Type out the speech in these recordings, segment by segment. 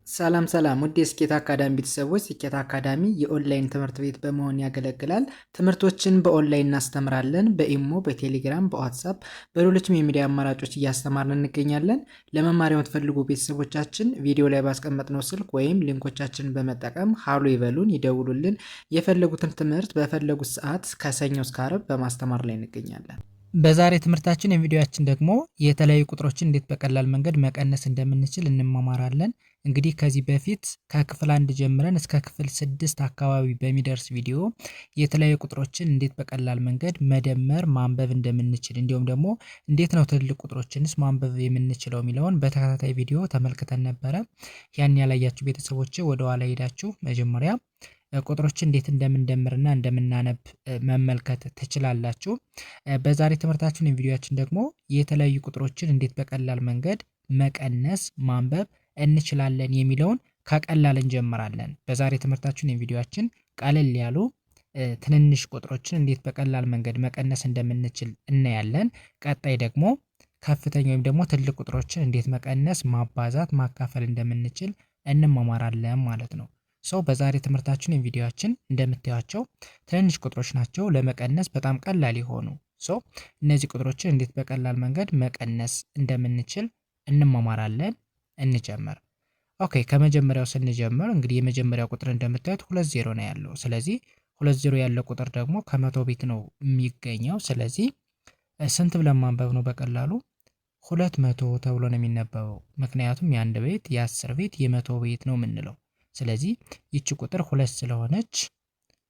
ሰላም ሰላም ውድ የስኬት አካዳሚ ቤተሰቦች፣ ስኬት አካዳሚ የኦንላይን ትምህርት ቤት በመሆን ያገለግላል። ትምህርቶችን በኦንላይን እናስተምራለን። በኢሞ፣ በቴሌግራም፣ በዋትሳፕ፣ በሌሎችም የሚዲያ አማራጮች እያስተማርን እንገኛለን። ለመማር የምትፈልጉ ቤተሰቦቻችን ቪዲዮ ላይ ባስቀመጥነው ስልክ ወይም ሊንኮቻችንን በመጠቀም ሀሎ ይበሉን፣ ይደውሉልን። የፈለጉትን ትምህርት በፈለጉት ሰዓት ከሰኞ እስከ ዓርብ በማስተማር ላይ እንገኛለን። በዛሬ ትምህርታችን የቪዲዮአችን ደግሞ የተለያዩ ቁጥሮችን እንዴት በቀላል መንገድ መቀነስ እንደምንችል እንማማራለን። እንግዲህ ከዚህ በፊት ከክፍል 1 ጀምረን እስከ ክፍል 6 አካባቢ በሚደርስ ቪዲዮ የተለያዩ ቁጥሮችን እንዴት በቀላል መንገድ መደመር ማንበብ እንደምንችል እንዲሁም ደግሞ እንዴት ነው ትልልቅ ቁጥሮችንስ ማንበብ የምንችለው የሚለውን በተከታታይ ቪዲዮ ተመልክተን ነበረ። ያን ያላያችሁ ቤተሰቦች ወደ ኋላ ሄዳችሁ መጀመሪያ ቁጥሮችን እንዴት እንደምንደምርና እንደምናነብ መመልከት ትችላላችሁ። በዛሬ ትምህርታችን ቪዲዮአችን ደግሞ የተለያዩ ቁጥሮችን እንዴት በቀላል መንገድ መቀነስ ማንበብ እንችላለን የሚለውን ከቀላል እንጀምራለን። በዛሬ ትምህርታችን ቪዲዮአችን ቀለል ያሉ ትንንሽ ቁጥሮችን እንዴት በቀላል መንገድ መቀነስ እንደምንችል እናያለን። ቀጣይ ደግሞ ከፍተኛ ወይም ደግሞ ትልቅ ቁጥሮችን እንዴት መቀነስ ማባዛት ማካፈል እንደምንችል እንማማራለን ማለት ነው። በዛሬ ትምህርታችን ቪዲዮአችን እንደምታዩቸው ትንንሽ ቁጥሮች ናቸው፣ ለመቀነስ በጣም ቀላል የሆኑ እነዚህ ቁጥሮችን እንዴት በቀላል መንገድ መቀነስ እንደምንችል እንማማራለን። እንጀምር። ኦኬ፣ ከመጀመሪያው ስንጀምር እንግዲህ የመጀመሪያው ቁጥር እንደምታዩት 20 ነው ያለው። ስለዚህ 20 ያለው ቁጥር ደግሞ ከመቶ ቤት ነው የሚገኘው። ስለዚህ ስንት ብለን ማንበብ ነው በቀላሉ 200 ተብሎ ነው የሚነበበው። ምክንያቱም የአንድ ቤት የ10 ቤት የመቶ ቤት ነው የምንለው። ስለዚህ ይቺ ቁጥር 2 ስለሆነች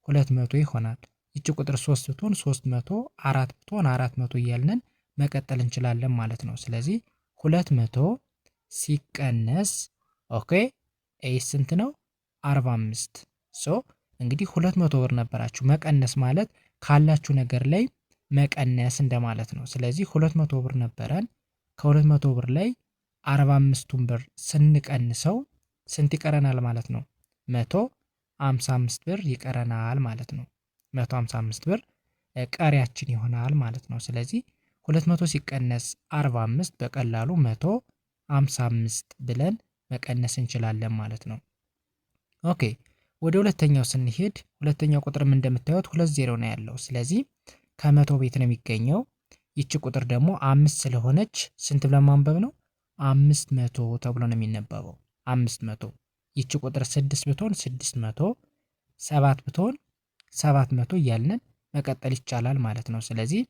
200 ይሆናል። ይቺ ቁጥር 3 ብትሆን 300፣ 4 ብትሆን 400 እያልን መቀጠል እንችላለን ማለት ነው። ስለዚህ 200 ሲቀነስ ኦኬ ስንት ነው? 45። እንግዲህ 200 ብር ነበራችሁ። መቀነስ ማለት ካላችሁ ነገር ላይ መቀነስ እንደማለት ነው። ስለዚህ 200 ብር ነበረን። ከ200 ብር ላይ 45ቱን ብር ስንቀንሰው ስንት ይቀረናል ማለት ነው? 155 ብር ይቀረናል ማለት ነው። 155 ብር ቀሪያችን ይሆናል ማለት ነው። ስለዚህ 200 ሲቀነስ 45 በቀላሉ 155 ብለን መቀነስ እንችላለን ማለት ነው። ኦኬ፣ ወደ ሁለተኛው ስንሄድ ሁለተኛው ቁጥርም እንደምታዩት 20 ነው ያለው። ስለዚህ ከመቶ ቤት ነው የሚገኘው። ይቺ ቁጥር ደግሞ 5 ስለሆነች ስንት ብለን ማንበብ ነው? 500 ተብሎ ነው የሚነበበው። 500። ይቺ ቁጥር 6 ብትሆን 600፣ 7 ብትሆን 700 እያልን መቀጠል ይቻላል ማለት ነው። ስለዚህ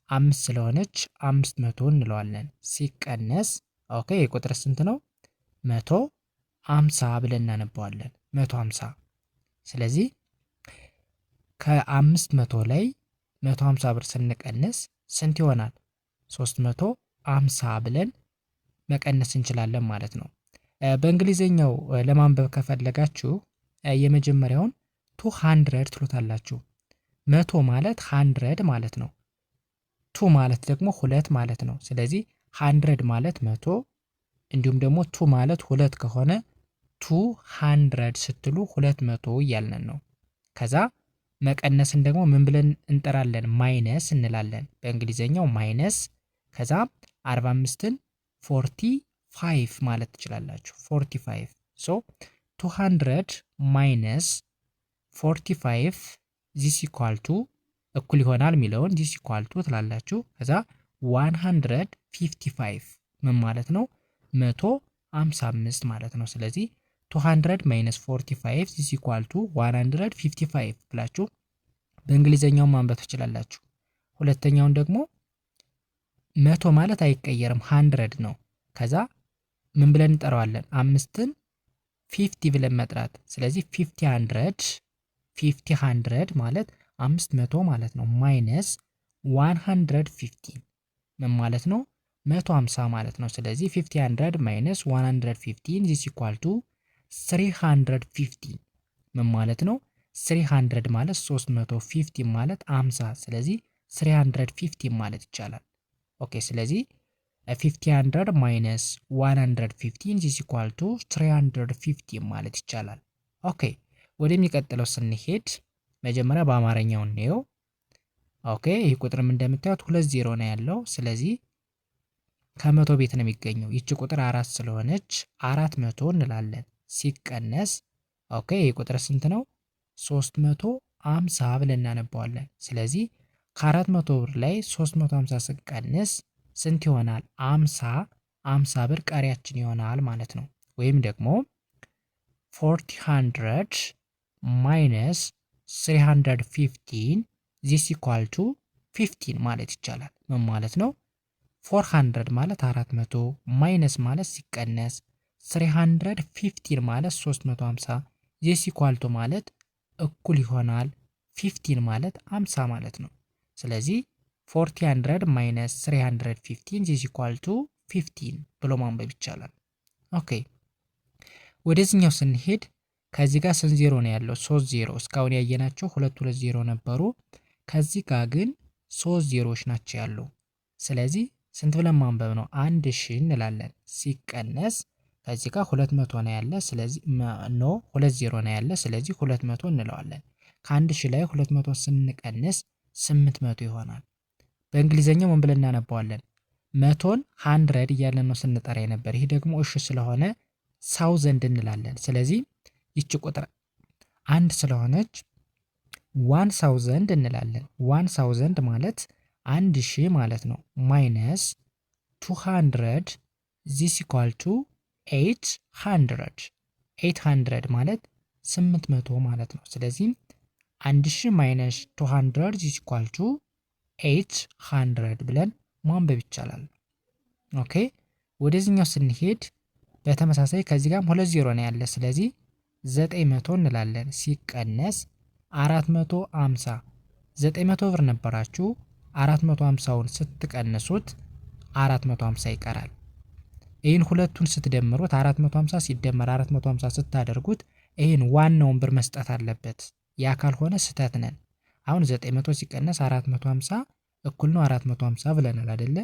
5 ስለሆነች 500 እንለዋለን። ሲቀነስ ኦኬ የቁጥር ስንት ነው? 150 ብለን እናነባዋለን። 150። ስለዚህ ከ500 ላይ 150 ብር ስንቀንስ ስንት ይሆናል? 350 ብለን መቀነስ እንችላለን ማለት ነው። በእንግሊዘኛው ለማንበብ ከፈለጋችሁ የመጀመሪያውን 200 ትሉታላችሁ። 100 ማለት 100 ማለት ነው። 2 ማለት ደግሞ 2 ማለት ነው። ስለዚህ 100 ማለት 100 እንዲሁም ደግሞ 2 ማለት 2 ከሆነ 200 ስትሉ 200 እያልን ነው። ከዛ መቀነስን ደግሞ ምን ብለን እንጠራለን? ማይነስ እንላለን። በእንግሊዘኛው ማይነስ። ከዛ 45ን 45 ማለት ትችላላችሁ። 45 200 ማይነስ 45 ዚስ ኢኳል ቱ እኩል ይሆናል የሚለውን ዚስ ኢኳል ቱ ትላላችሁ። ከዛ 155 ምን ማለት ነው? 155 ማለት ነው። ስለዚህ 200 ማይነስ 45 ዚስ ኢኳል ቱ 155 ብላችሁ በእንግሊዘኛው ማንበብ ትችላላችሁ። ሁለተኛውን ደግሞ 100 ማለት አይቀየርም 100 ነው። ከዛ ምን ብለን እንጠራዋለን? 5ን 50 ብለን መጥራት። ስለዚህ 50 ማለት 500 ማለት ነው። ማይነስ 150 ምን ማለት ነው? 150 ማለት ነው። ስለዚህ 500 ማይነስ 115 ዚስ ኢኳል ቱ 350 ምን ማለት ነው? 300 ማለት 350 ማለት 50። ስለዚህ 350 ማለት ይቻላል። ኦኬ፣ ስለዚህ 500 ማይነስ 115 ዚስ ኢኳል ቱ 350 ማለት ይቻላል። ኦኬ፣ ወደሚቀጥለው ስንሄድ መጀመሪያ በአማርኛው እንየው። ኦኬ፣ ይህ ቁጥርም እንደምታዩት 20 ነው ያለው። ስለዚህ ከመቶ ቤት ነው የሚገኘው። ይቺ ቁጥር 4 ስለሆነች 400 እንላለን። ሲቀነስ ኦኬ ይህ ቁጥር ስንት ነው? 350 ብለን እናነባዋለን። ስለዚህ ከ400 ብር ላይ 350 ስንቀንስ ስንት ይሆናል? 50 ብር ቀሪያችን ይሆናል ማለት ነው። ወይም ደግሞ 400 ማይነስ 315 ዚስ ኢኳል ቱ 15 ማለት ይቻላል። ምን ማለት ነው? 400 ማለት 400 ማይነስ ማለት ሲቀነስ 315 ማለት 350 ዚስ ኢኳል ቱ ማለት እኩል ይሆናል 15 ማለት 50 ማለት ነው። ስለዚህ 400 ማይነስ 315 ዚስ ኢኳል ቱ 15 ብሎ ማንበብ ይቻላል። ኦኬ ወደዚህኛው ስንሄድ ከዚህ ጋር ስንት ዜሮ ነው ያለው? 3 ዜሮ። እስካሁን ያየናቸው 2 ዜሮ ነበሩ። ከዚህ ጋር ግን 3 ዜሮዎች ናቸው ያሉ። ስለዚህ ስንት ብለን ማንበብ ነው? 1000 እንላለን። ሲቀነስ ከዚህ ጋር 200 ነው ያለ። ስለዚህ 2 ዜሮ ነው ያለ። ስለዚህ 200 እንለዋለን። ከ1000 ላይ 200 ስንቀንስ 800 ይሆናል። በእንግሊዘኛው ምን ብለን እናነባዋለን? መቶን 100 እያለን ነው ስንጠራ የነበር። ይህ ደግሞ እሺ ስለሆነ ሳውዘንድ እንላለን። ስለዚህ ይቺ ቁጥር 1 ስለሆነች 1000 እንላለን። 1000 ማለት 1000 ማለት ነው። ማይነስ 200 ዚስ ኢኳል ቱ 800 ማለት 800 ማለት ነው። ስለዚህ 1000 ማይነስ 200 ዚስ ኢኳል ቱ 800 ብለን ማንበብ ይቻላል። ኦኬ ወደዚህኛው ስንሄድ በተመሳሳይ ከዚህ ጋርም 2 ዜሮ ነው ያለ። ስለዚህ 900 እንላለን። ሲቀነስ 450 900 ብር ነበራችሁ። 450ውን ስትቀንሱት 450 ይቀራል። ይህን ሁለቱን ስትደምሩት 450 ሲደመር 450 ስታደርጉት ይህን ዋናውን ብር መስጠት አለበት። ያ ካልሆነ ስህተት ነን። አሁን 900 ሲቀነስ 450 እኩል ነው 450 ብለናል አይደለ?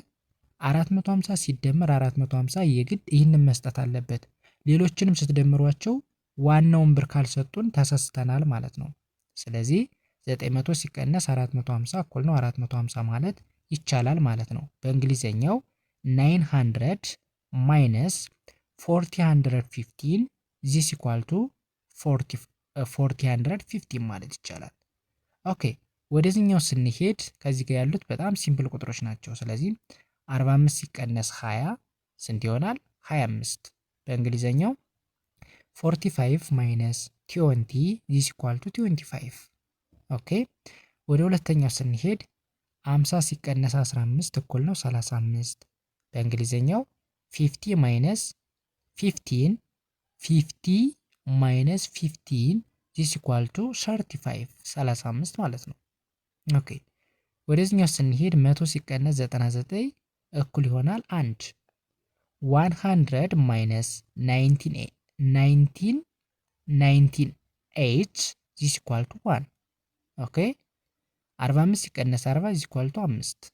450 ሲደመር 450 የግድ ይህንን መስጠት አለበት። ሌሎችንም ስትደምሯቸው ዋናውን ብር ካልሰጡን ተሳስተናል ማለት ነው። ስለዚህ 900 ሲቀነስ 450 እኩል ነው 450 ማለት ይቻላል ማለት ነው። በእንግሊዘኛው 900 ማይነስ 415 ዚስ ኢኳል ቱ 415 ማለት ይቻላል። ኦኬ ወደዚህኛው ስንሄድ ከዚህ ጋር ያሉት በጣም ሲምፕል ቁጥሮች ናቸው። ስለዚህ 45 ሲቀነስ 20 ስንት ይሆናል? 25። በእንግሊዘኛው 45 ማይነስ 20 ዚስ ኢኳል ቱ 25። ኦኬ ወደ ሁለተኛው ስንሄድ 50 ሲቀነስ 15 እኩል ነው 35። በእንግሊዘኛው 50 ማይነስ 15 50 ማይነስ 15 ዚስ ኢኳል ቱ 35 ማለት ነው። ኦኬ ወደዚህኛው ስንሄድ 100 ሲቀነስ 99 እኩል ይሆናል 1። 100 ማይነስ 19 ዚስ ኢኳል ቱ 1። ኦኬ 45 ሲቀነስ 40 ዚስ ኢኳል ቱ 5።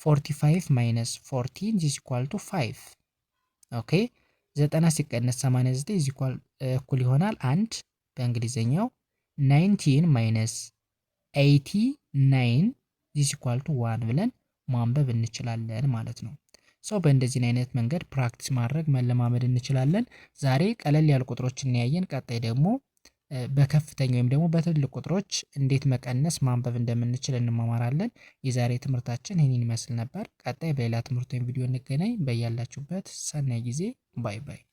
45 ማይነስ 14 ዚስ ኢኳል ቱ 5። ኦኬ 90 ሲቀነስ 89 ዚስ ኢኳል እኩል ይሆናል 1። በእንግሊዘኛው 19 ማይነስ 89 ዚስ ኢኳል ቱ 1 ብለን ማንበብ እንችላለን ማለት ነው። ሰው በእንደዚህ አይነት መንገድ ፕራክቲስ ማድረግ መለማመድ እንችላለን። ዛሬ ቀለል ያሉ ቁጥሮችን ያየን፣ ቀጣይ ደግሞ በከፍተኛ ወይም ደግሞ በትልቅ ቁጥሮች እንዴት መቀነስ ማንበብ እንደምንችል እንማማራለን። የዛሬ ትምህርታችን ይህንን ይመስል ነበር። ቀጣይ በሌላ ትምህርት ወይም ቪዲዮ እንገናኝ። በያላችሁበት ሰናይ ጊዜ። ባይ ባይ።